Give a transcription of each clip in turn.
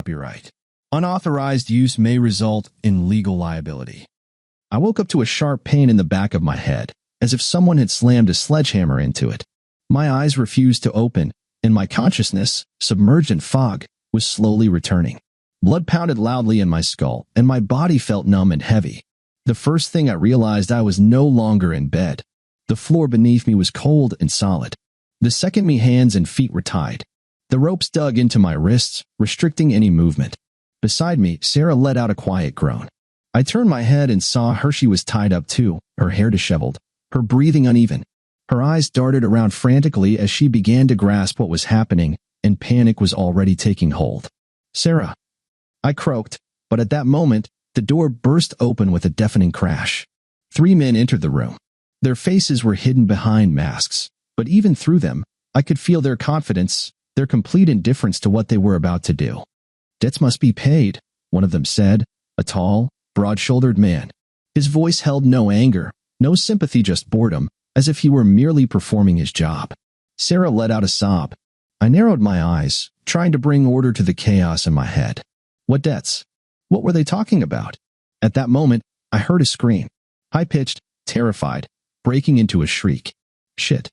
Copyright. Unauthorized use may result in legal liability. I woke up to a sharp pain in the back of my head, as if someone had slammed a sledgehammer into it. My eyes refused to open, and my consciousness, submerged in fog, was slowly returning. Blood pounded loudly in my skull, and my body felt numb and heavy. The first thing I realized, I was no longer in bed. The floor beneath me was cold and solid. The second my hands and feet were tied. The ropes dug into my wrists, restricting any movement. Beside me, Sarah let out a quiet groan. I turned my head and saw her. She was tied up too, her hair disheveled, her breathing uneven. Her eyes darted around frantically as she began to grasp what was happening, and panic was already taking hold. "Sarah," I croaked, but at that moment, the door burst open with a deafening crash. 3 men entered the room. Their faces were hidden behind masks, but even through them, I could feel their confidence, their complete indifference to what they were about to do. "Debts must be paid," one of them said, a tall, broad-shouldered man. His voice held no anger, no sympathy, just boredom, as if he were merely performing his job. Sarah let out a sob. I narrowed my eyes, trying to bring order to the chaos in my head. What debts? What were they talking about? At that moment, I heard a scream, high-pitched, terrified, breaking into a shriek. "Shit.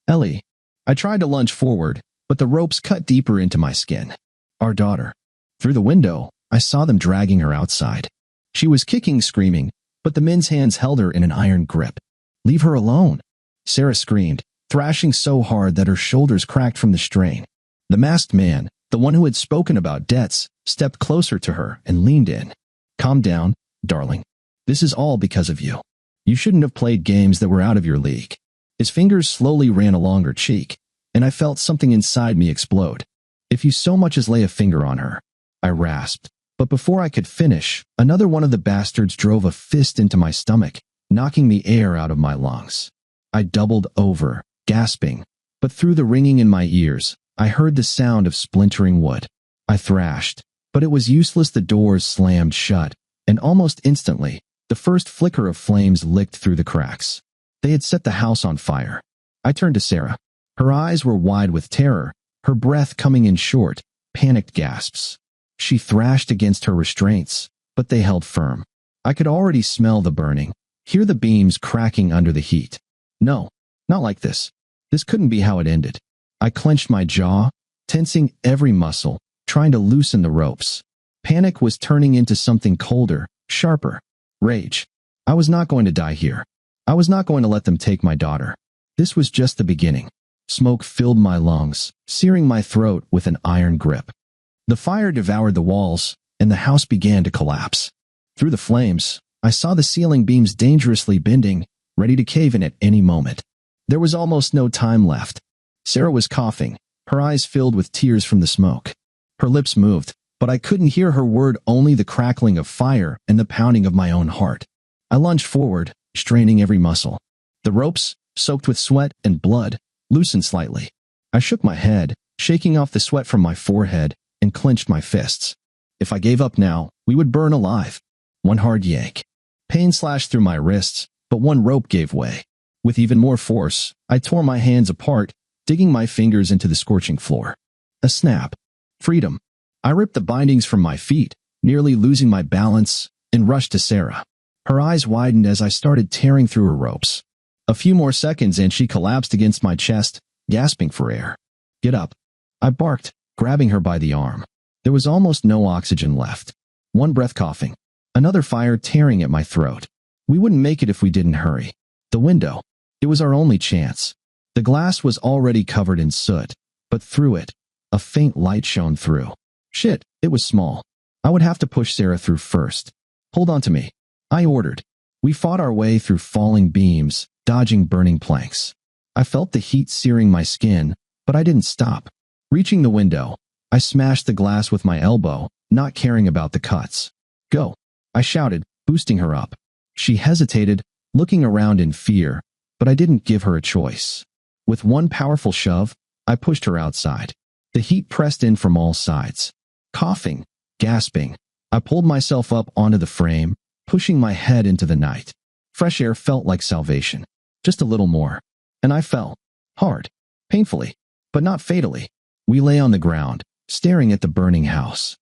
Ellie." I tried to lunge forward, but the ropes cut deeper into my skin. Our daughter. Through the window, I saw them dragging her outside. She was kicking, screaming, but the men's hands held her in an iron grip. "Leave her alone," Sarah screamed, thrashing so hard that her shoulders cracked from the strain. The masked man, the one who had spoken about debts, stepped closer to her and leaned in. "Calm down, darling. This is all because of you. You shouldn't have played games that were out of your league." His fingers slowly ran along her cheek, and I felt something inside me explode. "If you so much as lay a finger on her," I rasped. But before I could finish, another one of the bastards drove a fist into my stomach, knocking the air out of my lungs. I doubled over, gasping, but through the ringing in my ears, I heard the sound of splintering wood. I thrashed, but it was useless. The doors slammed shut, and almost instantly, the first flicker of flames licked through the cracks. They had set the house on fire. I turned to Sarah. Her eyes were wide with terror, her breath coming in short, panicked gasps. She thrashed against her restraints, but they held firm. I could already smell the burning, hear the beams cracking under the heat. No, not like this. This couldn't be how it ended. I clenched my jaw, tensing every muscle, trying to loosen the ropes. Panic was turning into something colder, sharper. Rage. I was not going to die here. I was not going to let them take my daughter. This was just the beginning. Smoke filled my lungs, searing my throat with an iron grip. The fire devoured the walls, and the house began to collapse. Through the flames, I saw the ceiling beams dangerously bending, ready to cave in at any moment. There was almost no time left. Sarah was coughing, her eyes filled with tears from the smoke. Her lips moved, but I couldn't hear her word, only the crackling of fire and the pounding of my own heart. I lunged forward, straining every muscle. The ropes, soaked with sweat and blood, loosened slightly. I shook my head, shaking off the sweat from my forehead, and clenched my fists. If I gave up now, we would burn alive. One hard yank. Pain slashed through my wrists, but one rope gave way. With even more force, I tore my hands apart, digging my fingers into the scorching floor. A snap. Freedom. I ripped the bindings from my feet, nearly losing my balance, and rushed to Sarah. Her eyes widened as I started tearing through her ropes. A few more seconds and she collapsed against my chest, gasping for air. "Get up," I barked, grabbing her by the arm. There was almost no oxygen left. One breath coughing, another fire tearing at my throat. We wouldn't make it if we didn't hurry. The window. It was our only chance. The glass was already covered in soot, but through it, a faint light shone through. Shit, it was small. I would have to push Sarah through first. "Hold on to me," I ordered. We fought our way through falling beams, dodging burning planks. I felt the heat searing my skin, but I didn't stop. Reaching the window, I smashed the glass with my elbow, not caring about the cuts. "Go," I shouted, boosting her up. She hesitated, looking around in fear, but I didn't give her a choice. With one powerful shove, I pushed her outside. The heat pressed in from all sides. Coughing, gasping, I pulled myself up onto the frame, pushing my head into the night. Fresh air felt like salvation. Just a little more, and I fell. Hard, painfully, but not fatally. We lay on the ground, staring at the burning house.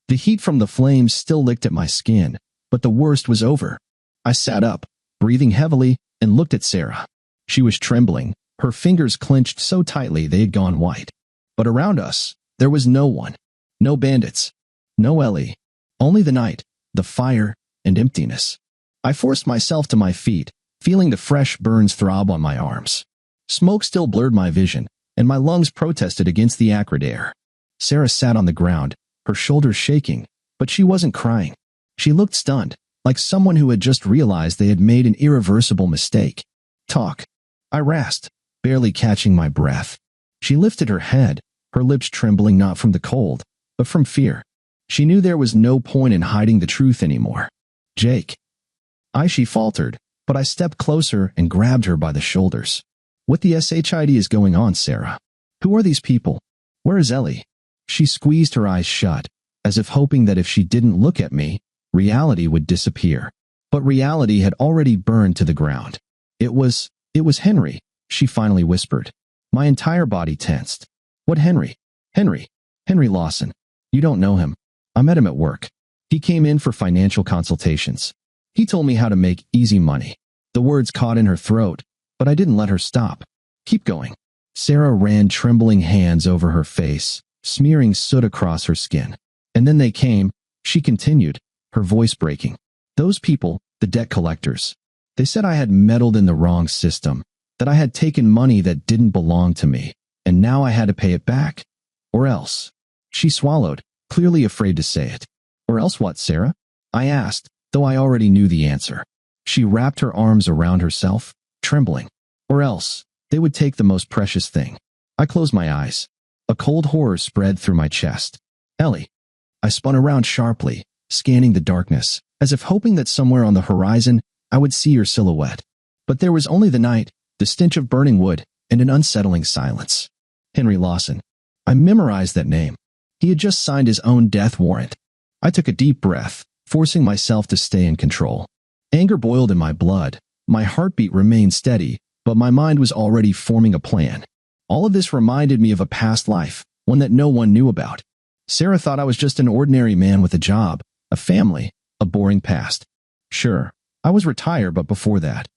The heat from the flames still licked at my skin, but the worst was over. I sat up, breathing heavily, and looked at Sarah. She was trembling, her fingers clenched so tightly they had gone white. But around us, there was no one. No bandits. No Ellie. Only the night, the fire, and emptiness. I forced myself to my feet, feeling the fresh burns throb on my arms. Smoke still blurred my vision, and my lungs protested against the acrid air. Sarah sat on the ground, her shoulders shaking, but she wasn't crying. She looked stunned, like someone who had just realized they had made an irreversible mistake. "Talk," I rasped, barely catching my breath. She lifted her head, her lips trembling not from the cold, but from fear. She knew there was no point in hiding the truth anymore. "Jake." She faltered, but I stepped closer and grabbed her by the shoulders. "What the shit is going on, Sarah? Who are these people? Where is Ellie?" She squeezed her eyes shut, as if hoping that if she didn't look at me, reality would disappear. But reality had already burned to the ground. It was Henry," she finally whispered. My entire body tensed. "What Henry?" Henry Lawson. You don't know him. I met him at work. He came in for financial consultations. He told me how to make easy money." The words caught in her throat, but I didn't let her stop. "Keep going." Sarah ran trembling hands over her face, smearing soot across her skin. "And then they came," she continued, her voice breaking. "Those people, the debt collectors. They said I had meddled in the wrong system, that I had taken money that didn't belong to me, and now I had to pay it back. Or else." She swallowed, clearly afraid to say it. "Or else what, Sarah?" I asked, though I already knew the answer. She wrapped her arms around herself, trembling. "Or else, they would take the most precious thing." I closed my eyes. A cold horror spread through my chest. "Ellie." I spun around sharply, scanning the darkness, as if hoping that somewhere on the horizon I would see her silhouette. But there was only the night, the stench of burning wood, and an unsettling silence. Henry Lawson. I memorized that name. He had just signed his own death warrant. I took a deep breath, forcing myself to stay in control. Anger boiled in my blood. My heartbeat remained steady, but my mind was already forming a plan. All of this reminded me of a past life, one that no one knew about. Sarah thought I was just an ordinary man with a job, a family, a boring past. Sure, I was retired, but before that,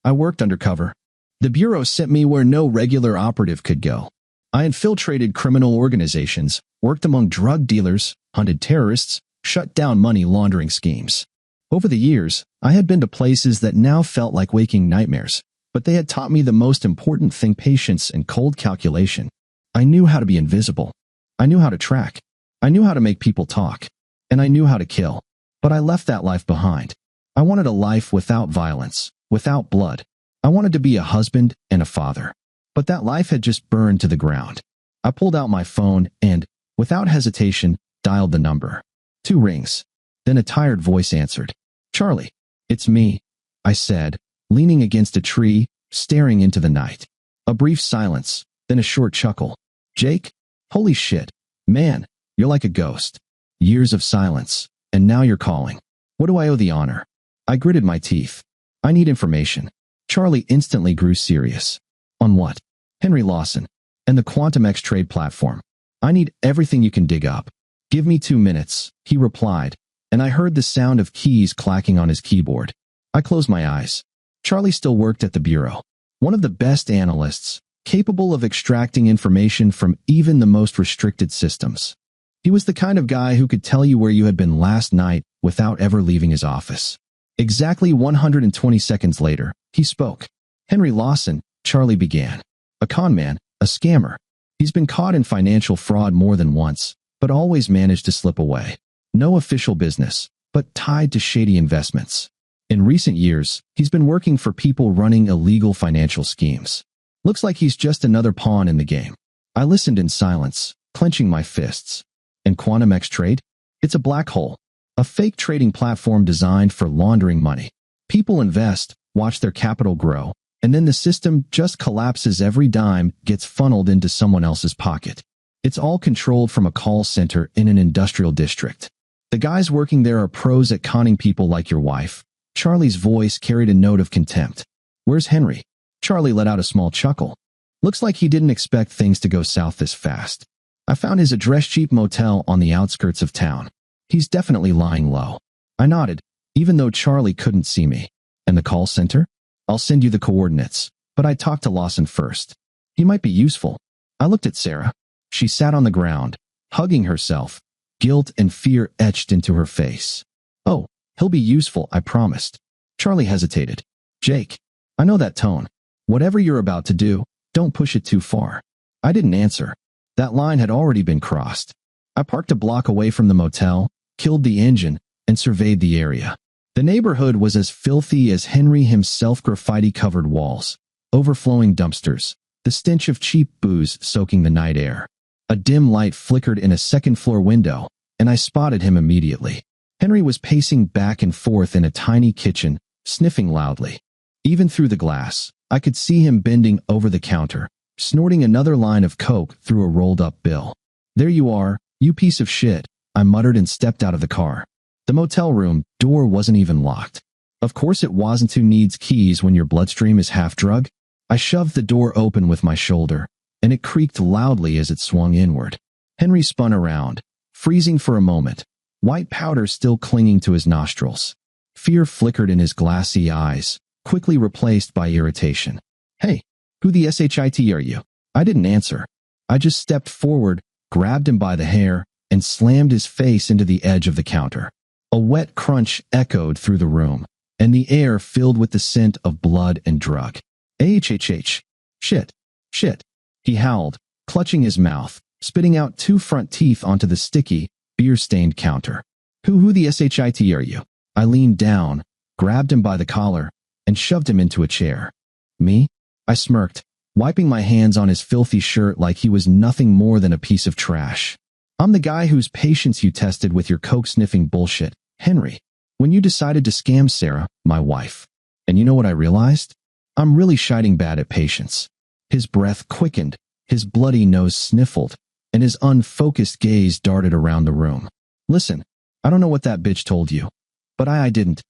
I worked undercover. The Bureau sent me where no regular operative could go. I infiltrated criminal organizations, worked among drug dealers, hunted terrorists, shut down money laundering schemes. Over the years, I had been to places that now felt like waking nightmares, but they had taught me the most important thing: patience and cold calculation. I knew how to be invisible. I knew how to track. I knew how to make people talk. And I knew how to kill. But I left that life behind. I wanted a life without violence, without blood. I wanted to be a husband and a father. But that life had just burned to the ground. I pulled out my phone and, without hesitation, dialed the number. 2 rings. Then a tired voice answered. "Charlie." "It's me," I said, leaning against a tree, staring into the night. A brief silence, then a short chuckle. "Jake? Holy shit. Man, you're like a ghost." Years of silence, and now you're calling. What do I owe the honor? I gritted my teeth. "I need information." Charlie instantly grew serious. "On what?" "Henry Lawson. And the Quantum X trade platform. I need everything you can dig up." "Give me 2 minutes," he replied, and I heard the sound of keys clacking on his keyboard. I closed my eyes. Charlie still worked at the Bureau. One of the best analysts, capable of extracting information from even the most restricted systems. He was the kind of guy who could tell you where you had been last night without ever leaving his office. Exactly 120 seconds later, he spoke. "Henry Lawson," Charlie began. "A con man, a scammer. He's been caught in financial fraud more than once, but always managed to slip away. No official business, but tied to shady investments. In recent years, he's been working for people running illegal financial schemes. Looks like he's just another pawn in the game." I listened in silence, clenching my fists. "And Quantum X Trade? It's a black hole. A fake trading platform designed for laundering money. People invest, watch their capital grow, and then the system just collapses. Every dime gets funneled into someone else's pocket. It's all controlled from a call center in an industrial district. The guys working there are pros at conning people like your wife." Charlie's voice carried a note of contempt. "Where's Henry?" Charlie let out a small chuckle. "Looks like he didn't expect things to go south this fast." I found his address, cheap motel on the outskirts of town. He's definitely lying low. I nodded, even though Charlie couldn't see me. And the call center? I'll send you the coordinates, but I'd talk to Lawson first. He might be useful. I looked at Sarah. She sat on the ground, hugging herself, guilt and fear etched into her face. Oh, he'll be useful, I promised. Charlie hesitated. Jake, I know that tone. Whatever you're about to do, don't push it too far. I didn't answer. That line had already been crossed. I parked a block away from the motel, killed the engine, and surveyed the area. The neighborhood was as filthy as Henry himself, graffiti-covered walls, overflowing dumpsters, the stench of cheap booze soaking the night air. A dim light flickered in a second-floor window, and I spotted him immediately. Henry was pacing back and forth in a tiny kitchen, sniffing loudly. Even through the glass, I could see him bending over the counter, snorting another line of coke through a rolled-up bill. There you are, you piece of shit, I muttered and stepped out of the car. The motel room door wasn't even locked. Of course it wasn't. Who needs keys when your bloodstream is half drug? I shoved the door open with my shoulder, and it creaked loudly as it swung inward. Henry spun around, freezing for a moment, white powder still clinging to his nostrils. Fear flickered in his glassy eyes, quickly replaced by irritation. Hey, who the shit are you? I didn't answer. I just stepped forward, grabbed him by the hair, and slammed his face into the edge of the counter. A wet crunch echoed through the room, and the air filled with the scent of blood and drug. Shit. Shit. He howled, clutching his mouth, spitting out 2 front teeth onto the sticky, beer-stained counter. Who the shit are you? I leaned down, grabbed him by the collar, and shoved him into a chair. Me? I smirked, wiping my hands on his filthy shirt like he was nothing more than a piece of trash. I'm the guy whose patience you tested with your coke-sniffing bullshit, Henry, when you decided to scam Sarah, my wife. And you know what I realized? I'm really shiting bad at patience. His breath quickened, his bloody nose sniffled, and his unfocused gaze darted around the room. Listen, I don't know what that bitch told you, but I didn't.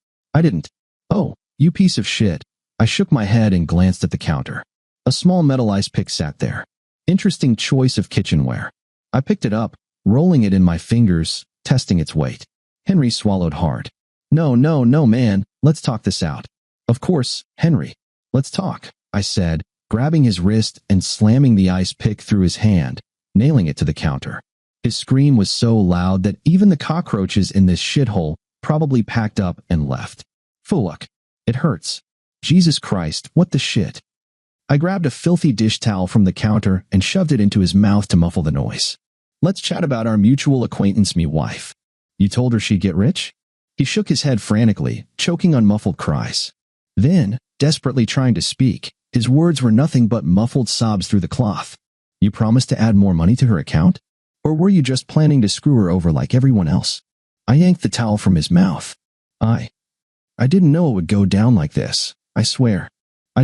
Oh, you piece of shit. I shook my head and glanced at the counter. A small metal ice pick sat there. Interesting choice of kitchenware. I picked it up, rolling it in my fingers, testing its weight. Henry swallowed hard. No, man, let's talk this out. Of course, Henry. Let's talk, I said, grabbing his wrist and slamming the ice pick through his hand, nailing it to the counter. His scream was so loud that even the cockroaches in this shithole probably packed up and left. Fuck. It hurts. Jesus Christ, what the shit? I grabbed a filthy dish towel from the counter and shoved it into his mouth to muffle the noise. Let's chat about our mutual acquaintance, me wife. You told her she'd get rich? He shook his head frantically, choking on muffled cries. Then, desperately trying to speak, his words were nothing but muffled sobs through the cloth. You promised to add more money to her account? Or were you just planning to screw her over like everyone else? I yanked the towel from his mouth. I didn't know it would go down like this, I swear. I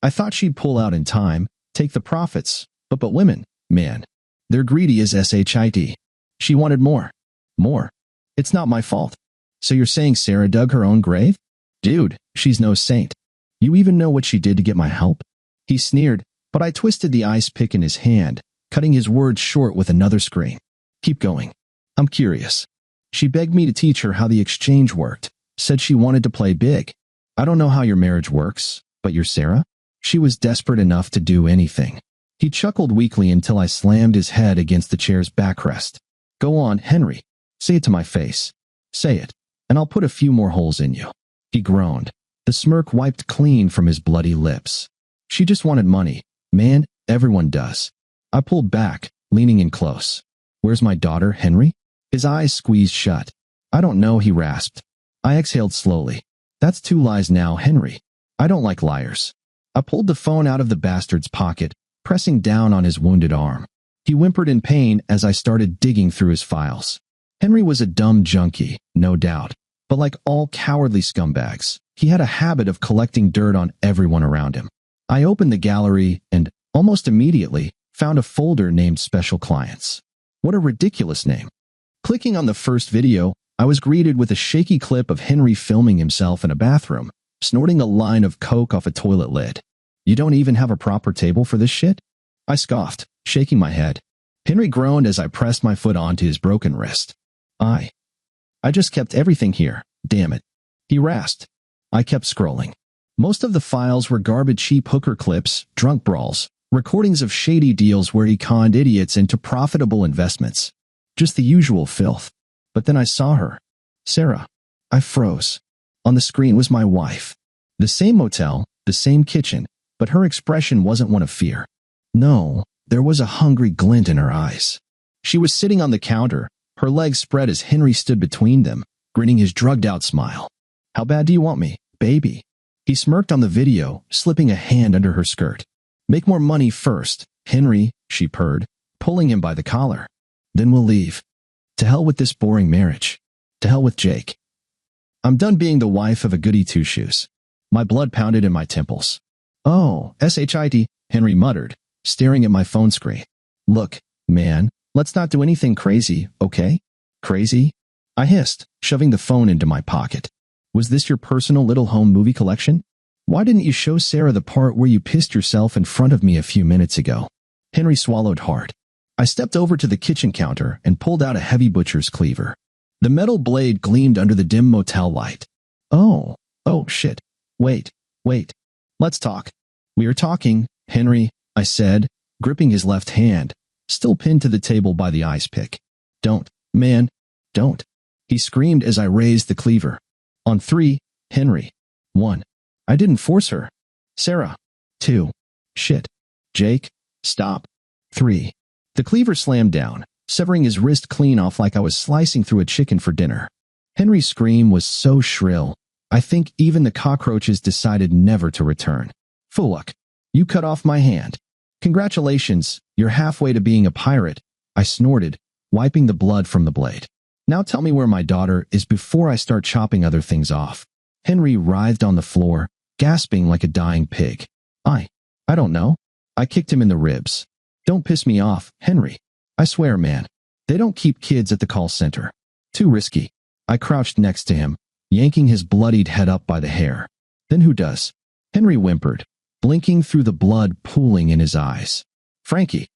thought she'd pull out in time, take the profits, but women, man, they're greedy as shit. She wanted more. More. It's not my fault. So you're saying Sarah dug her own grave? Dude, she's no saint. You even know what she did to get my help? He sneered, but I twisted the ice pick in his hand, cutting his words short with another scream. Keep going. I'm curious. She begged me to teach her how the exchange worked, said she wanted to play big. I don't know how your marriage works, but your Sarah? She was desperate enough to do anything. He chuckled weakly until I slammed his head against the chair's backrest. Go on, Henry. Say it to my face. Say it, and I'll put a few more holes in you. He groaned, the smirk wiped clean from his bloody lips. She just wanted money. Man, everyone does. I pulled back, leaning in close. Where's my daughter, Henry? His eyes squeezed shut. I don't know, he rasped. I exhaled slowly. That's 2 lies now, Henry. I don't like liars. I pulled the phone out of the bastard's pocket, pressing down on his wounded arm. He whimpered in pain as I started digging through his files. Henry was a dumb junkie, no doubt, but like all cowardly scumbags, he had a habit of collecting dirt on everyone around him. I opened the gallery and, almost immediately, found a folder named Special Clients. What a ridiculous name. Clicking on the first video, I was greeted with a shaky clip of Henry filming himself in a bathroom, snorting a line of coke off a toilet lid. You don't even have a proper table for this shit? I scoffed, shaking my head. Henry groaned as I pressed my foot onto his broken wrist. I just kept everything here, damn it. He rasped. I kept scrolling. Most of the files were garbage cheap hooker clips, drunk brawls, recordings of shady deals where he conned idiots into profitable investments. Just the usual filth. But then I saw her. Sarah. I froze. On the screen was my wife. The same motel, the same kitchen, but her expression wasn't one of fear. No, there was a hungry glint in her eyes. She was sitting on the counter, her legs spread as Henry stood between them, grinning his drugged-out smile. How bad do you want me, baby? He smirked on the video, slipping a hand under her skirt. Make more money first, Henry, she purred, pulling him by the collar. Then we'll leave. To hell with this boring marriage. To hell with Jake. I'm done being the wife of a goody two-shoes. My blood pounded in my temples. Oh, shit, Henry muttered, staring at my phone screen. Look, man, let's not do anything crazy, okay? Crazy? I hissed, shoving the phone into my pocket. Was this your personal little home movie collection? Why didn't you show Sarah the part where you pissed yourself in front of me a few minutes ago? Henry swallowed hard. I stepped over to the kitchen counter and pulled out a heavy butcher's cleaver. The metal blade gleamed under the dim motel light. Oh, shit. Wait. Let's talk. We are talking, Henry, I said, gripping his left hand, still pinned to the table by the ice pick. Don't, man, don't. He screamed as I raised the cleaver. On 3, Henry. 1. I didn't force her. Sarah. 2. Shit. Jake. Stop. 3. The cleaver slammed down, severing his wrist clean off like I was slicing through a chicken for dinner. Henry's scream was so shrill, I think even the cockroaches decided never to return. Fuluk, you cut off my hand. Congratulations, you're halfway to being a pirate, I snorted, wiping the blood from the blade. Now tell me where my daughter is before I start chopping other things off. Henry writhed on the floor, gasping like a dying pig. I don't know. I kicked him in the ribs. Don't piss me off, Henry. I swear, man. They don't keep kids at the call center. Too risky. I crouched next to him, yanking his bloodied head up by the hair. Then who does? Henry whimpered, blinking through the blood pooling in his eyes. Frankie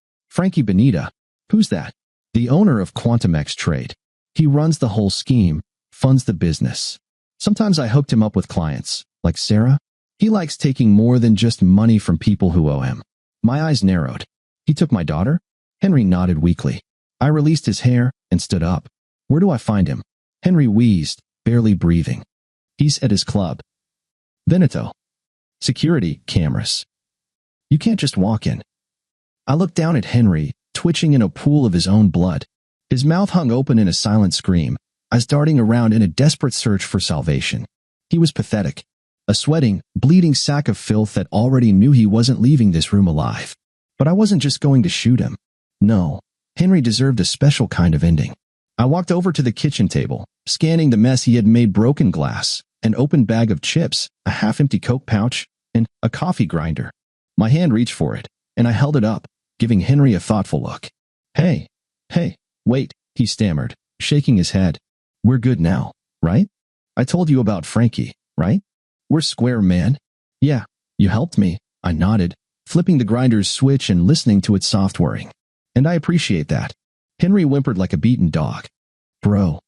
Benita. Who's that? The owner of Quantum X Trade. He runs the whole scheme, funds the business. Sometimes I hooked him up with clients, like Sarah. He likes taking more than just money from people who owe him. My eyes narrowed. He took my daughter? Henry nodded weakly. I released his hair and stood up. Where do I find him? Henry wheezed, barely breathing. He's at his club. Veneto. Security cameras. You can't just walk in. I looked down at Henry, twitching in a pool of his own blood. His mouth hung open in a silent scream, eyes darting around in a desperate search for salvation. He was pathetic. A sweating, bleeding sack of filth that already knew he wasn't leaving this room alive. But I wasn't just going to shoot him. No, Henry deserved a special kind of ending. I walked over to the kitchen table, scanning the mess he had made. Broken glass, an open bag of chips, a half-empty Coke pouch, and a coffee grinder. My hand reached for it, and I held it up, giving Henry a thoughtful look. Hey, wait, he stammered, shaking his head. We're good now, right? I told you about Frankie, right? We're square, man. Yeah, you helped me, I nodded, flipping the grinder's switch and listening to its soft whirring. And I appreciate that. Henry whimpered like a beaten dog. Bro.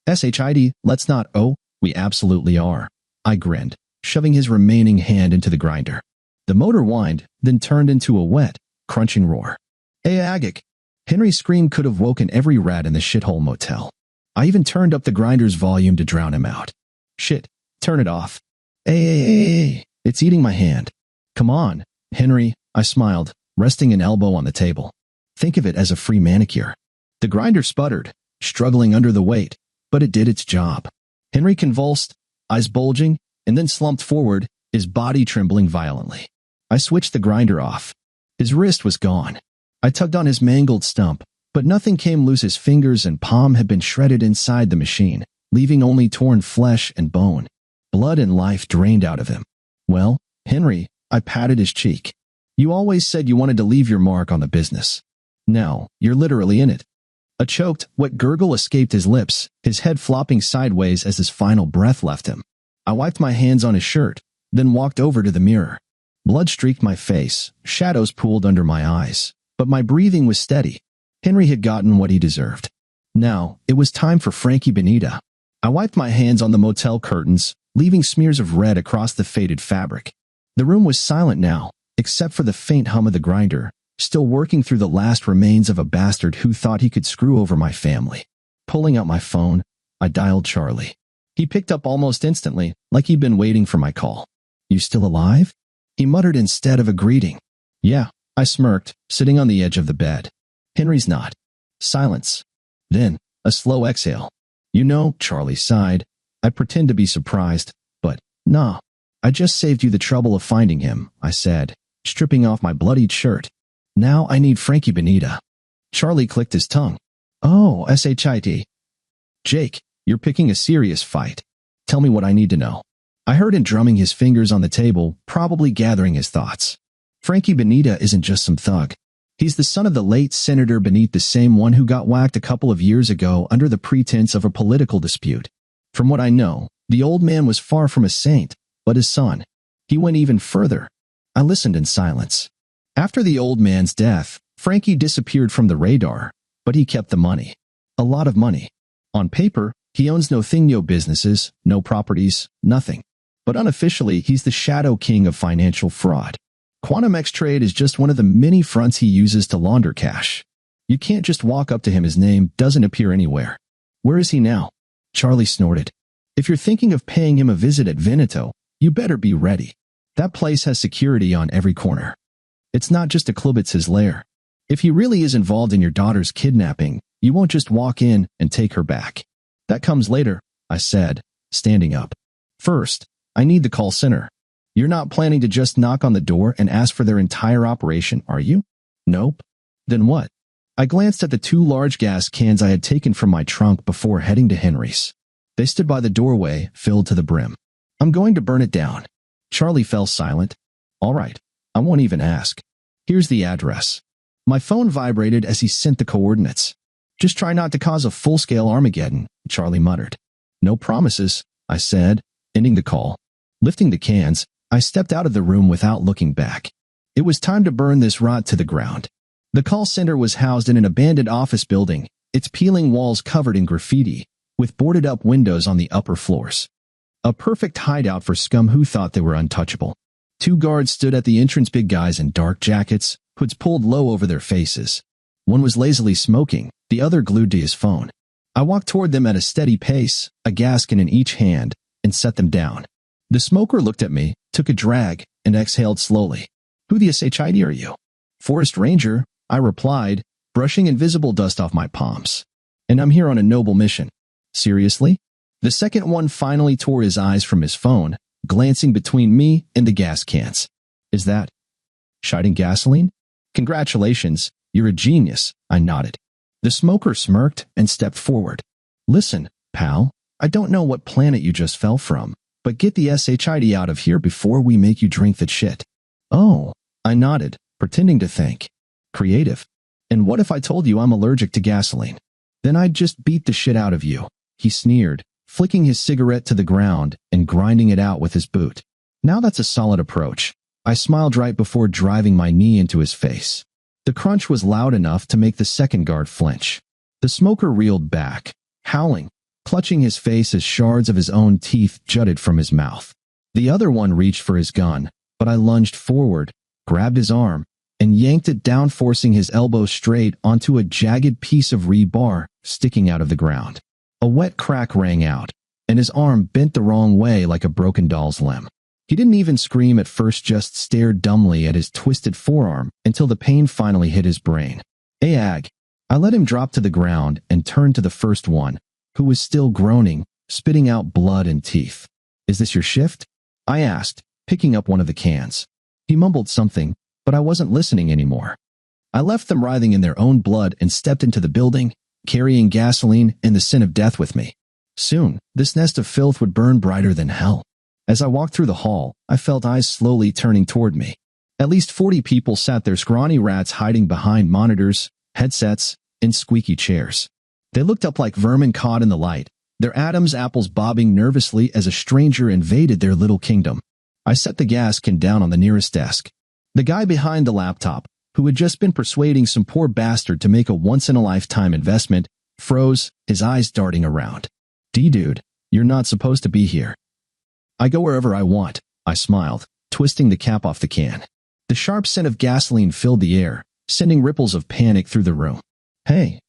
SHID, let's not. Oh, we absolutely are. I grinned, shoving his remaining hand into the grinder. The motor whined, then turned into a wet, crunching roar. Agik. Henry's scream could have woken every rat in the shithole motel. I even turned up the grinder's volume to drown him out. Shit, turn it off. It's eating my hand. Come on, Henry, I smiled, resting an elbow on the table. Think of it as a free manicure. The grinder sputtered, struggling under the weight, but it did its job. Henry convulsed, eyes bulging, and then slumped forward, his body trembling violently. I switched the grinder off. His wrist was gone. I tugged on his mangled stump, but nothing came loose. His fingers and palm had been shredded inside the machine, leaving only torn flesh and bone. Blood and life drained out of him. Well, Henry, I patted his cheek. You always said you wanted to leave your mark on the business. Now, you're literally in it. A choked, wet gurgle escaped his lips, his head flopping sideways as his final breath left him. I wiped my hands on his shirt, then walked over to the mirror. Blood streaked my face, shadows pooled under my eyes, but my breathing was steady. Henry had gotten what he deserved. Now, it was time for Frankie Benita. I wiped my hands on the motel curtains, leaving smears of red across the faded fabric. The room was silent now, except for the faint hum of the grinder, still working through the last remains of a bastard who thought he could screw over my family. Pulling out my phone, I dialed Charlie. He picked up almost instantly, like he'd been waiting for my call. "You still alive?" he muttered instead of a greeting. "Yeah," I smirked, sitting on the edge of the bed. "Henry's not." Silence. Then, a slow exhale. "You know," Charlie sighed. I pretend to be surprised, but, "Nah. I just saved you the trouble of finding him," I said, stripping off my bloodied shirt. "Now I need Frankie Benita." Charlie clicked his tongue. "Oh, shit. Jake, you're picking a serious fight. Tell me what I need to know." I heard him drumming his fingers on the table, probably gathering his thoughts. "Frankie Benita isn't just some thug. He's the son of the late Senator Benita, the same one who got whacked a couple of years ago under the pretense of a political dispute. From what I know, the old man was far from a saint, but his son, he went even further." I listened in silence. After the old man's death, Frankie disappeared from the radar, but he kept the money. A lot of money. On paper, he owns no businesses, no properties, nothing. But unofficially, he's the shadow king of financial fraud. Quantum X trade is just one of the many fronts he uses to launder cash. You can't just walk up to him. His name doesn't appear anywhere. "Where is he now?" Charlie snorted. "If you're thinking of paying him a visit at Veneto, you better be ready. That place has security on every corner. It's not just a club, it's his lair. If he really is involved in your daughter's kidnapping, you won't just walk in and take her back." "That comes later," I said, standing up. "First, I need the call center. You're not planning to just knock on the door and ask for their entire operation, are you?" "Nope." "Then what?" I glanced at the 2 large gas cans I had taken from my trunk before heading to Henry's. They stood by the doorway, filled to the brim. "I'm going to burn it down." Charlie fell silent. "All right, I won't even ask. Here's the address." My phone vibrated as he sent the coordinates. "Just try not to cause a full-scale Armageddon," Charlie muttered. "No promises," I said, ending the call. Lifting the cans, I stepped out of the room without looking back. It was time to burn this rot to the ground. The call center was housed in an abandoned office building, its peeling walls covered in graffiti, with boarded-up windows on the upper floors. A perfect hideout for scum who thought they were untouchable. 2 guards stood at the entrance, big guys in dark jackets, hoods pulled low over their faces. One was lazily smoking, the other glued to his phone. I walked toward them at a steady pace, a gas can in each hand, and set them down. The smoker looked at me, took a drag, and exhaled slowly. "Who the shit are you?" "Forest Ranger," I replied, brushing invisible dust off my palms. "And I'm here on a noble mission." "Seriously?" The second one finally tore his eyes from his phone, glancing between me and the gas cans. "Is that shiting gasoline?" "Congratulations, you're a genius," I nodded. The smoker smirked and stepped forward. "Listen, pal, I don't know what planet you just fell from, but get the shit out of here before we make you drink that shit." "Oh," I nodded, pretending to think. "Creative. And what if I told you I'm allergic to gasoline? Then I'd just beat the shit out of you," he sneered, flicking his cigarette to the ground and grinding it out with his boot. "Now that's a solid approach." I smiled right before driving my knee into his face. The crunch was loud enough to make the second guard flinch. The smoker reeled back, howling, clutching his face as shards of his own teeth jutted from his mouth. The other one reached for his gun, but I lunged forward, grabbed his arm, and yanked it down, forcing his elbow straight onto a jagged piece of rebar sticking out of the ground. A wet crack rang out, and his arm bent the wrong way like a broken doll's limb. He didn't even scream at first, just stared dumbly at his twisted forearm until the pain finally hit his brain. "Ag." I let him drop to the ground and turned to the first one, who was still groaning, spitting out blood and teeth. "Is this your shift?" I asked, picking up one of the cans. He mumbled something, but I wasn't listening anymore. I left them writhing in their own blood and stepped into the building, carrying gasoline and the scent of death with me. Soon, this nest of filth would burn brighter than hell. As I walked through the hall, I felt eyes slowly turning toward me. At least 40 people sat there, scrawny rats hiding behind monitors, headsets, and squeaky chairs. They looked up like vermin caught in the light, their Adam's apples bobbing nervously as a stranger invaded their little kingdom. I set the gas can down on the nearest desk. The guy behind the laptop, who had just been persuading some poor bastard to make a once-in-a-lifetime investment, froze, his eyes darting around. "Dude, you're not supposed to be here." "I go wherever I want," I smiled, twisting the cap off the can. The sharp scent of gasoline filled the air, sending ripples of panic through the room. Hey,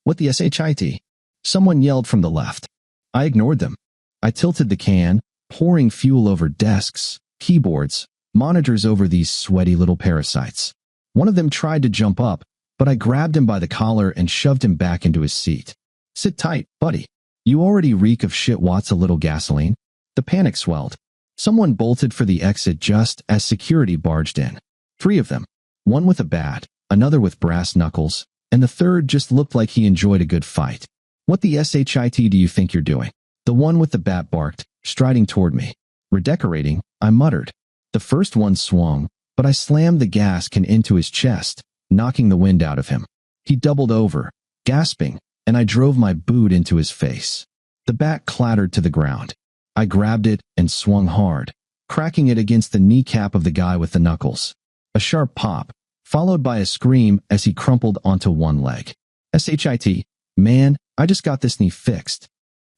what the shit?" Someone yelled from the left. I ignored them. I tilted the can, pouring fuel over desks, keyboards, monitors over these sweaty little parasites. One of them tried to jump up, but I grabbed him by the collar and shoved him back into his seat. "Sit tight, buddy. You already reek of shit. What's a little gasoline?" The panic swelled. Someone bolted for the exit just as security barged in. 3 of them. One with a bat, another with brass knuckles, and the third just looked like he enjoyed a good fight. "What the shit do you think you're doing?" The one with the bat barked, striding toward me. "Redecorating," I muttered. The first one swung, but I slammed the gas can into his chest, knocking the wind out of him. He doubled over, gasping, and I drove my boot into his face. The bat clattered to the ground. I grabbed it and swung hard, cracking it against the kneecap of the guy with the knuckles. A sharp pop, followed by a scream as he crumpled onto one leg. "Shit, man, I just got this knee fixed."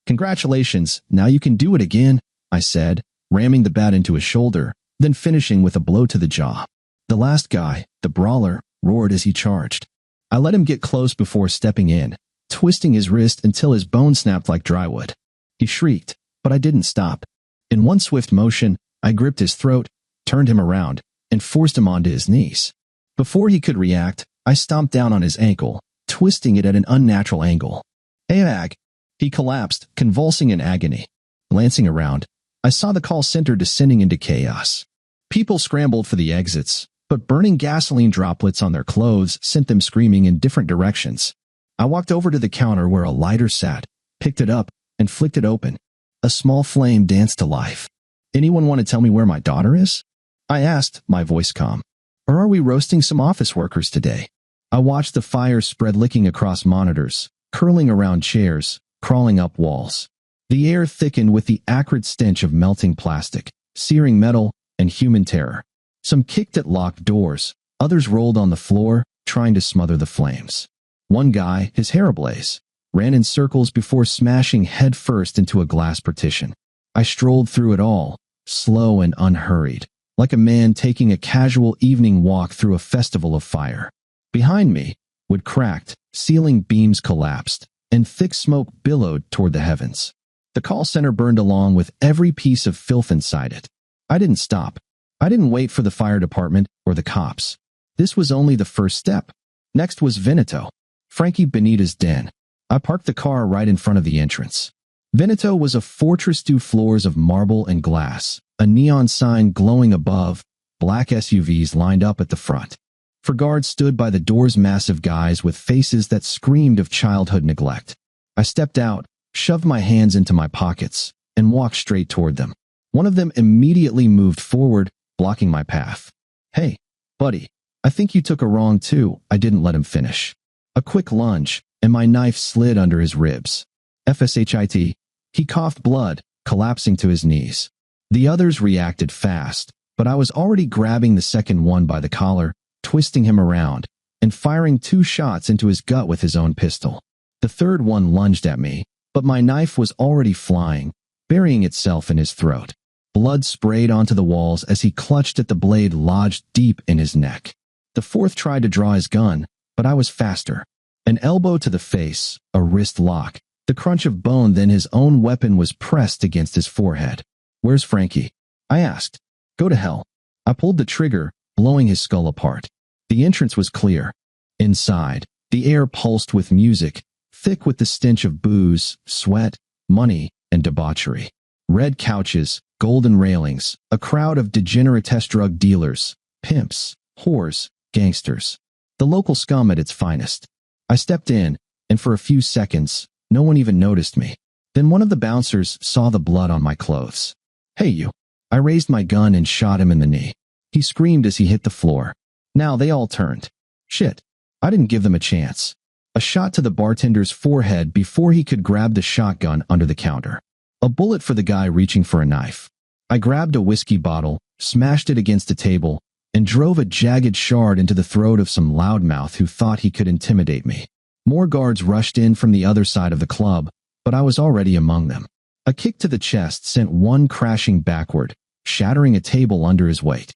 "Congratulations, now you can do it again," I said, ramming the bat into his shoulder, then finishing with a blow to the jaw. The last guy, the brawler, roared as he charged. I let him get close before stepping in, twisting his wrist until his bone snapped like drywood. He shrieked, but I didn't stop. In one swift motion, I gripped his throat, turned him around, and forced him onto his knees. Before he could react, I stomped down on his ankle, twisting it at an unnatural angle. "Hey, Ag!" He collapsed, convulsing in agony. Glancing around, I saw the call center descending into chaos. People scrambled for the exits, but burning gasoline droplets on their clothes sent them screaming in different directions. I walked over to the counter where a lighter sat, picked it up, and flicked it open. A small flame danced to life. "Anyone want to tell me where my daughter is?" I asked, my voice calm. "Or are we roasting some office workers today?" I watched the fire spread, licking across monitors, curling around chairs, crawling up walls. The air thickened with the acrid stench of melting plastic, searing metal, and human terror. Some kicked at locked doors, others rolled on the floor, trying to smother the flames. One guy, his hair ablaze, ran in circles before smashing headfirst into a glass partition. I strolled through it all, slow and unhurried, like a man taking a casual evening walk through a festival of fire. Behind me, wood cracked, ceiling beams collapsed, and thick smoke billowed toward the heavens. The call center burned along with every piece of filth inside it. I didn't stop. I didn't wait for the fire department or the cops. This was only the first step. Next was Veneto, Frankie Benita's den. I parked the car right in front of the entrance. Veneto was a fortress, 2 floors of marble and glass, a neon sign glowing above, black SUVs lined up at the front. For guards stood by the doors, massive guys with faces that screamed of childhood neglect. I stepped out, shoved my hands into my pockets, and walked straight toward them. One of them immediately moved forward, blocking my path. "Hey, buddy, I think you took a wrong too." I didn't let him finish. A quick lunge, and my knife slid under his ribs. "Fshit. He coughed blood, collapsing to his knees. The others reacted fast, but I was already grabbing the second one by the collar, twisting him around, and firing 2 shots into his gut with his own pistol. The third one lunged at me, but my knife was already flying, burying itself in his throat. Blood sprayed onto the walls as he clutched at the blade lodged deep in his neck. The fourth tried to draw his gun, but I was faster. An elbow to the face, a wrist lock, the crunch of bone, then his own weapon was pressed against his forehead. "Where's Frankie?" I asked. "Go to hell." I pulled the trigger, blowing his skull apart. The entrance was clear. Inside, the air pulsed with music, thick with the stench of booze, sweat, money, and debauchery. Red couches, golden railings, a crowd of degeneratous drug dealers, pimps, whores, gangsters. The local scum at its finest. I stepped in, and for a few seconds, no one even noticed me. Then one of the bouncers saw the blood on my clothes. "Hey, you." I raised my gun and shot him in the knee. He screamed as he hit the floor. Now they all turned. Shit. I didn't give them a chance. A shot to the bartender's forehead before he could grab the shotgun under the counter. A bullet for the guy reaching for a knife. I grabbed a whiskey bottle, smashed it against a table, and drove a jagged shard into the throat of some loudmouth who thought he could intimidate me. More guards rushed in from the other side of the club, but I was already among them. A kick to the chest sent one crashing backward, shattering a table under his weight.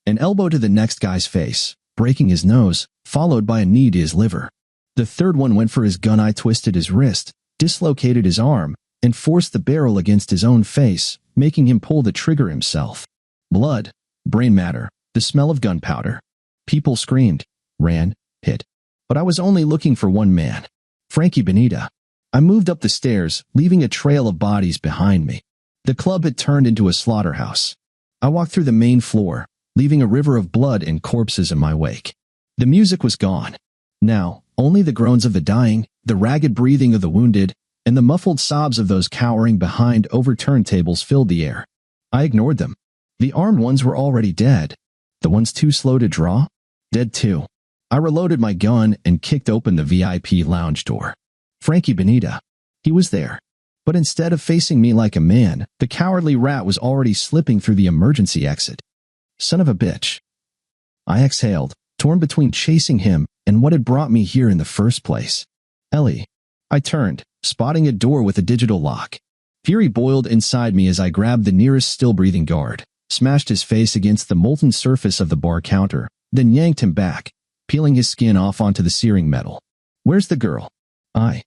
An elbow to the next guy's face, breaking his nose, followed by a knee to his liver. The third one went for his gun. I twisted his wrist, dislocated his arm, and forced the barrel against his own face, making him pull the trigger himself. Blood, brain matter, the smell of gunpowder. People screamed, ran, hid. But I was only looking for one man, Frankie Benita. I moved up the stairs, leaving a trail of bodies behind me. The club had turned into a slaughterhouse. I walked through the main floor, leaving a river of blood and corpses in my wake. The music was gone. Now, only the groans of the dying, the ragged breathing of the wounded, and the muffled sobs of those cowering behind overturned tables filled the air. I ignored them. The armed ones were already dead. The ones too slow to draw? Dead too. I reloaded my gun and kicked open the VIP lounge door. Frankie Benita. He was there. But instead of facing me like a man, the cowardly rat was already slipping through the emergency exit. Son of a bitch. I exhaled, torn between chasing him and what had brought me here in the first place. Ellie. I turned, spotting a door with a digital lock. Fury boiled inside me as I grabbed the nearest still-breathing guard, smashed his face against the molten surface of the bar counter, then yanked him back, peeling his skin off onto the searing metal. Where's the girl? I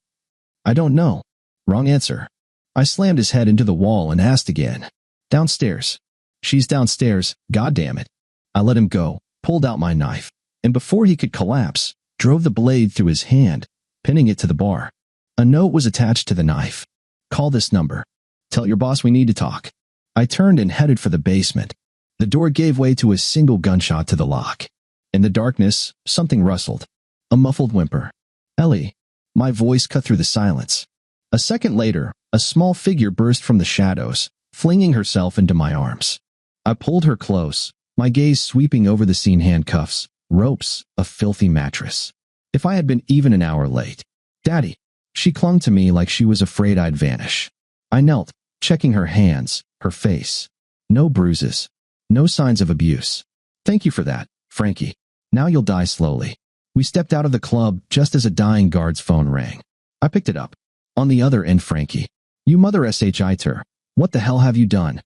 don't know. Wrong answer. I slammed his head into the wall and asked again. Downstairs. She's downstairs, goddammit. I let him go, pulled out my knife, and before he could collapse, drove the blade through his hand, pinning it to the bar. A note was attached to the knife. Call this number. Tell your boss we need to talk. I turned and headed for the basement. The door gave way to a single gunshot to the lock. In the darkness, something rustled. A muffled whimper. Ellie. My voice cut through the silence. A second later, a small figure burst from the shadows, flinging herself into my arms. I pulled her close, my gaze sweeping over the scene: handcuffs, ropes, a filthy mattress. If I had been even an hour late. Daddy. She clung to me like she was afraid I'd vanish. I knelt, checking her hands, her face. No bruises. No signs of abuse. Thank you for that, Frankie. Now you'll die slowly. We stepped out of the club just as a dying guard's phone rang. I picked it up. On the other end, Frankie. You mother shiter. What the hell have you done?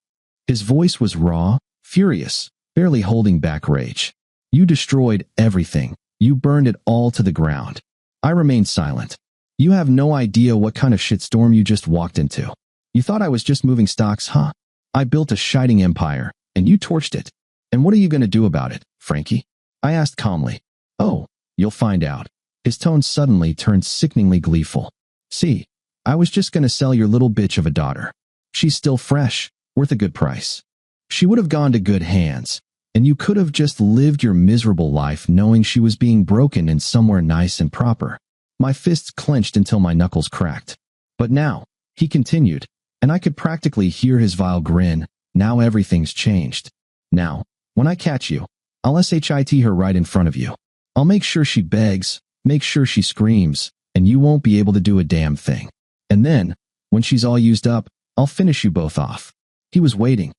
His voice was raw, furious, barely holding back rage. You destroyed everything. You burned it all to the ground. I remained silent. You have no idea what kind of shitstorm you just walked into. You thought I was just moving stocks, huh? I built a shining empire, and you torched it. And what are you going to do about it, Frankie? I asked calmly. Oh, you'll find out. His tone suddenly turned sickeningly gleeful. See, I was just going to sell your little bitch of a daughter. She's still fresh, worth a good price. She would have gone to good hands, and you could have just lived your miserable life knowing she was being broken in somewhere nice and proper. My fists clenched until my knuckles cracked. But now, he continued, and I could practically hear his vile grin, now everything's changed. Now, when I catch you, I'll shit her right in front of you. I'll make sure she begs, make sure she screams, and you won't be able to do a damn thing. And then, when she's all used up, I'll finish you both off. He was waiting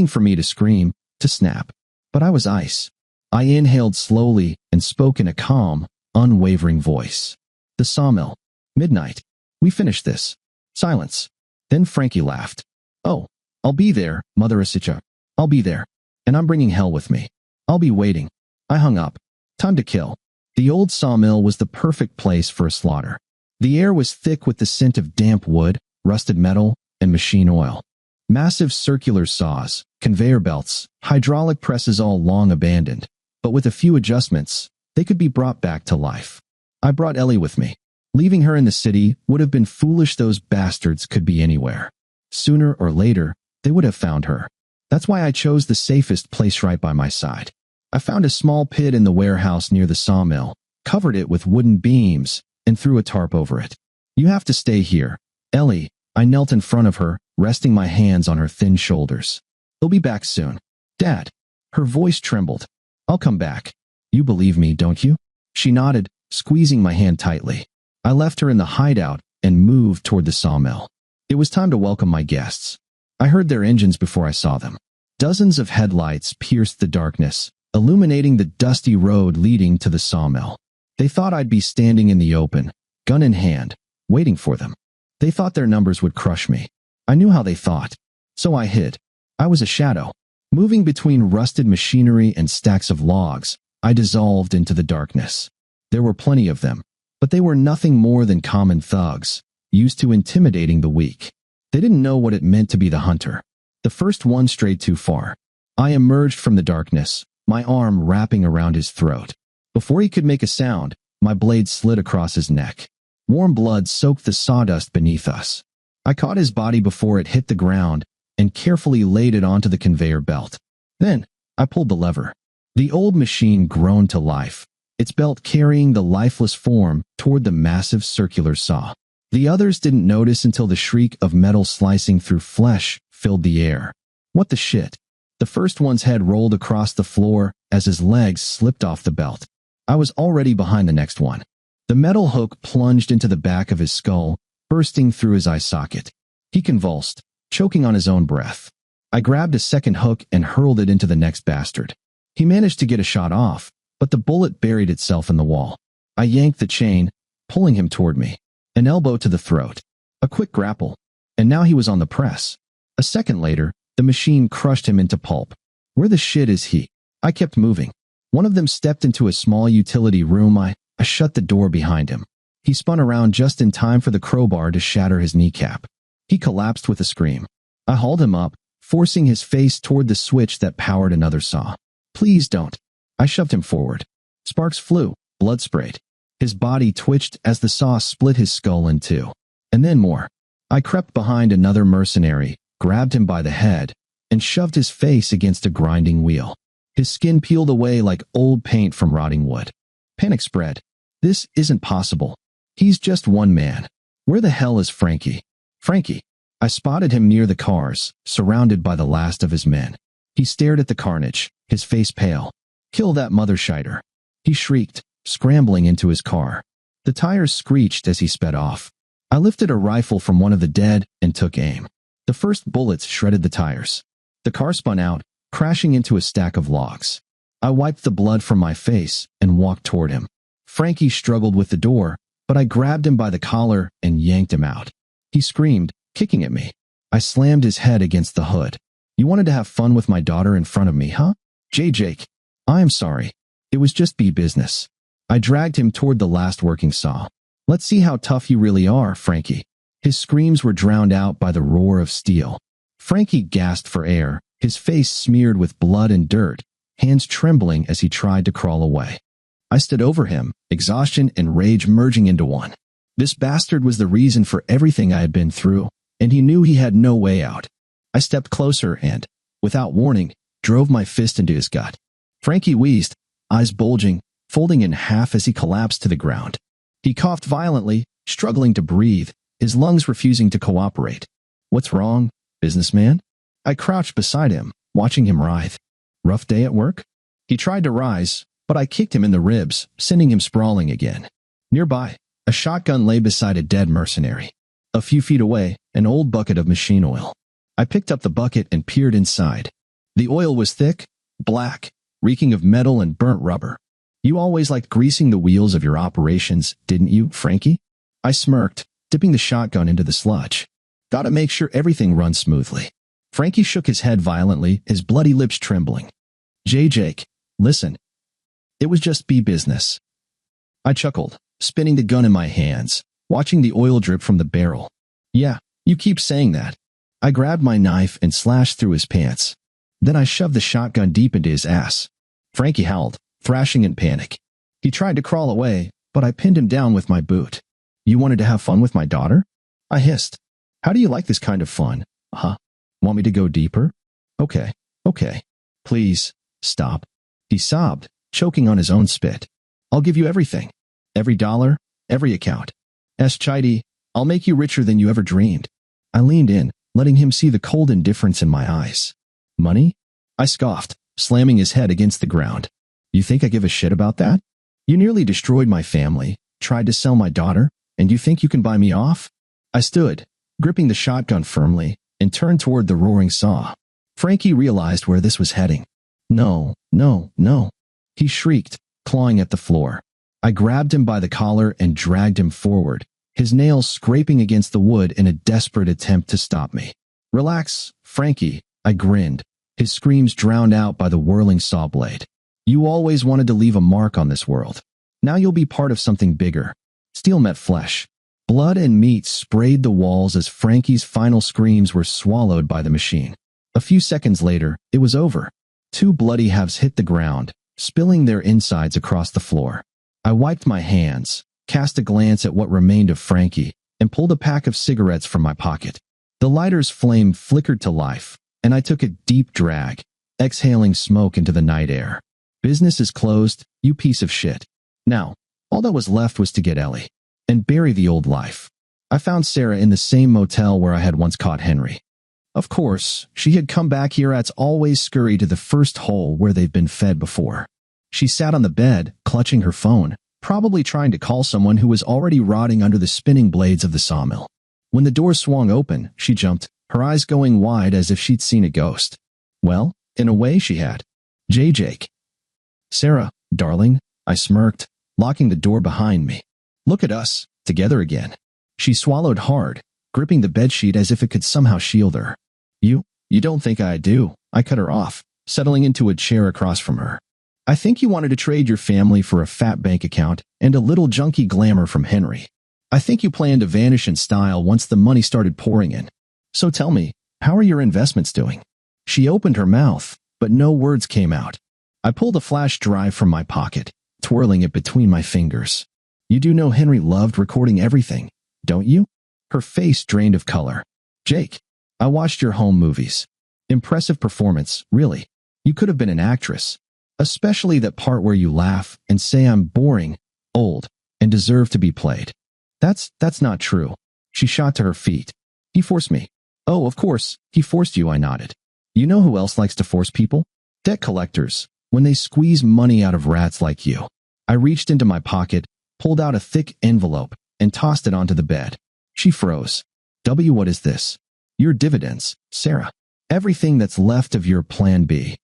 for me to scream, to snap. But I was ice. I inhaled slowly and spoke in a calm, unwavering voice. The sawmill. Midnight. We finished this. Silence. Then Frankie laughed. Oh, I'll be there, Mother Asicha. I'll be there. And I'm bringing hell with me. I'll be waiting. I hung up. Time to kill. The old sawmill was the perfect place for a slaughter. The air was thick with the scent of damp wood, rusted metal, and machine oil. Massive circular saws, conveyor belts, hydraulic presses all long abandoned, but with a few adjustments, they could be brought back to life. I brought Ellie with me. Leaving her in the city would have been foolish. Those bastards could be anywhere. Sooner or later, they would have found her. That's why I chose the safest place right by my side. I found a small pit in the warehouse near the sawmill, covered it with wooden beams, and threw a tarp over it. You have to stay here, Ellie. I knelt in front of her, resting my hands on her thin shoulders. He'll be back soon. Dad. Her voice trembled. I'll come back. You believe me, don't you? She nodded, squeezing my hand tightly. I left her in the hideout and moved toward the sawmill. It was time to welcome my guests. I heard their engines before I saw them. Dozens of headlights pierced the darkness, illuminating the dusty road leading to the sawmill. They thought I'd be standing in the open, gun in hand, waiting for them. They thought their numbers would crush me. I knew how they thought. So I hid. I was a shadow. Moving between rusted machinery and stacks of logs, I dissolved into the darkness. There were plenty of them, but they were nothing more than common thugs, used to intimidating the weak. They didn't know what it meant to be the hunter. The first one strayed too far. I emerged from the darkness, my arm wrapping around his throat. Before he could make a sound, my blade slid across his neck. Warm blood soaked the sawdust beneath us. I caught his body before it hit the ground and carefully laid it onto the conveyor belt. Then, I pulled the lever. The old machine groaned to life, its belt carrying the lifeless form toward the massive circular saw. The others didn't notice until the shriek of metal slicing through flesh filled the air. What the shit? The first one's head rolled across the floor as his legs slipped off the belt. I was already behind the next one. The metal hook plunged into the back of his skull, bursting through his eye socket. He convulsed, choking on his own breath. I grabbed a second hook and hurled it into the next bastard. He managed to get a shot off, but the bullet buried itself in the wall. I yanked the chain, pulling him toward me. An elbow to the throat. A quick grapple. And now he was on the press. A second later, the machine crushed him into pulp. Where the shit is he? I kept moving. One of them stepped into a small utility room. I shut the door behind him. He spun around just in time for the crowbar to shatter his kneecap. He collapsed with a scream. I hauled him up, forcing his face toward the switch that powered another saw. Please don't. I shoved him forward. Sparks flew, blood sprayed. His body twitched as the saw split his skull in two. And then more. I crept behind another mercenary, grabbed him by the head, and shoved his face against a grinding wheel. His skin peeled away like old paint from rotting wood. Panic spread. This isn't possible. He's just one man. Where the hell is Frankie? Frankie. I spotted him near the cars, surrounded by the last of his men. He stared at the carnage, his face pale. Kill that mothershiter. He shrieked, scrambling into his car. The tires screeched as he sped off. I lifted a rifle from one of the dead and took aim. The first bullets shredded the tires. The car spun out, crashing into a stack of logs. I wiped the blood from my face and walked toward him. Frankie struggled with the door, but I grabbed him by the collar and yanked him out. He screamed, kicking at me. I slammed his head against the hood. You wanted to have fun with my daughter in front of me, huh? Jake. I am sorry. It was just business. I dragged him toward the last working saw. Let's see how tough you really are, Frankie. His screams were drowned out by the roar of steel. Frankie gasped for air, his face smeared with blood and dirt, hands trembling as he tried to crawl away. I stood over him, exhaustion and rage merging into one. This bastard was the reason for everything I had been through, and he knew he had no way out. I stepped closer and, without warning, drove my fist into his gut. Frankie wheezed, eyes bulging, folding in half as he collapsed to the ground. He coughed violently, struggling to breathe, his lungs refusing to cooperate. What's wrong, businessman? I crouched beside him, watching him writhe. Rough day at work? He tried to rise, but I kicked him in the ribs, sending him sprawling again. Nearby, a shotgun lay beside a dead mercenary. A few feet away, an old bucket of machine oil. I picked up the bucket and peered inside. The oil was thick, black, reeking of metal and burnt rubber. You always liked greasing the wheels of your operations, didn't you, Frankie? I smirked, dipping the shotgun into the sludge. Gotta make sure everything runs smoothly. Frankie shook his head violently, his bloody lips trembling. Jake, listen. It was just business. I chuckled, spinning the gun in my hands, watching the oil drip from the barrel. Yeah, you keep saying that. I grabbed my knife and slashed through his pants. Then I shoved the shotgun deep into his ass. Frankie howled, thrashing in panic. He tried to crawl away, but I pinned him down with my boot. You wanted to have fun with my daughter? I hissed. How do you like this kind of fun? Huh? Want me to go deeper? Okay. Please, stop. He sobbed, choking on his own spit. I'll give you everything. Every dollar, every account. Chidi, I'll make you richer than you ever dreamed. I leaned in, letting him see the cold indifference in my eyes. Money? I scoffed, slamming his head against the ground. You think I give a shit about that? You nearly destroyed my family, tried to sell my daughter, and you think you can buy me off? I stood, gripping the shotgun firmly, and turned toward the roaring saw. Frankie realized where this was heading. No, no, no. He shrieked, clawing at the floor. I grabbed him by the collar and dragged him forward, his nails scraping against the wood in a desperate attempt to stop me. Relax, Frankie, I grinned, his screams drowned out by the whirling saw blade. You always wanted to leave a mark on this world. Now you'll be part of something bigger. Steel met flesh. Blood and meat sprayed the walls as Frankie's final screams were swallowed by the machine. A few seconds later, it was over. 2 bloody halves hit the ground, spilling their insides across the floor. I wiped my hands, cast a glance at what remained of Frankie, and pulled a pack of cigarettes from my pocket. The lighter's flame flickered to life, and I took a deep drag, exhaling smoke into the night air. Business is closed, you piece of shit. Now, all that was left was to get Ellie and bury the old life. I found Sarah in the same motel where I had once caught Henry. Of course, she had come back here as always scurry to the first hole where they've been fed before. She sat on the bed, clutching her phone, probably trying to call someone who was already rotting under the spinning blades of the sawmill. When the door swung open, she jumped, her eyes going wide as if she'd seen a ghost. Well, in a way she had. Jake. Sarah, darling, I smirked, locking the door behind me. Look at us, together again. She swallowed hard, gripping the bedsheet as if it could somehow shield her. You don't think I do, I cut her off, settling into a chair across from her. I think you wanted to trade your family for a fat bank account and a little junky glamour from Henry. I think you planned to vanish in style once the money started pouring in. So tell me, how are your investments doing? She opened her mouth, but no words came out. I pulled a flash drive from my pocket, twirling it between my fingers. You do know Henry loved recording everything, don't you? Her face drained of color. Jake, I watched your home movies. Impressive performance, really. You could have been an actress. Especially that part where you laugh and say I'm boring, old, and deserve to be played. That's not true. She shot to her feet. He forced me. Oh, of course, he forced you, I nodded. You know who else likes to force people? Debt collectors, when they squeeze money out of rats like you. I reached into my pocket, pulled out a thick envelope, and tossed it onto the bed. She froze. What is this? Your dividends, Sarah. Everything that's left of your plan B.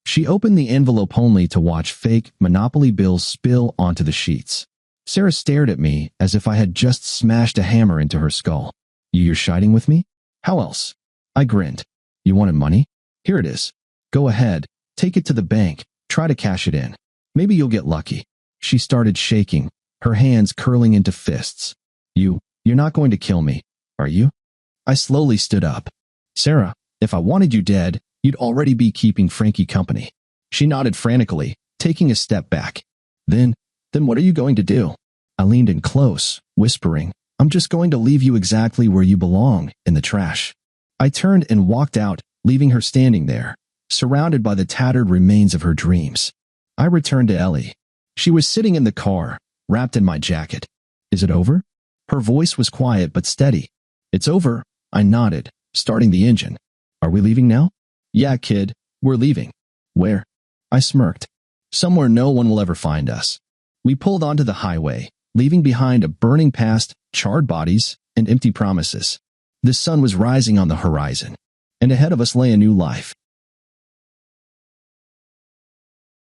She opened the envelope only to watch fake Monopoly bills spill onto the sheets. Sarah stared at me as if I had just smashed a hammer into her skull. You're siding with me? How else? I grinned. You wanted money? Here it is. Go ahead, take it to the bank, try to cash it in. Maybe you'll get lucky. She started shaking, her hands curling into fists. You're not going to kill me, are you? I slowly stood up. Sarah, if I wanted you dead, you'd already be keeping Frankie company. She nodded frantically, taking a step back. Then what are you going to do? I leaned in close, whispering, I'm just going to leave you exactly where you belong, in the trash. I turned and walked out, leaving her standing there, surrounded by the tattered remains of her dreams. I returned to Ellie. She was sitting in the car, wrapped in my jacket. Is it over? Her voice was quiet but steady. It's over, I nodded, starting the engine. Are we leaving now? Yeah, kid, we're leaving. Where? I smirked. Somewhere no one will ever find us. We pulled onto the highway, leaving behind a burning past, charred bodies, and empty promises. The sun was rising on the horizon, and ahead of us lay a new life.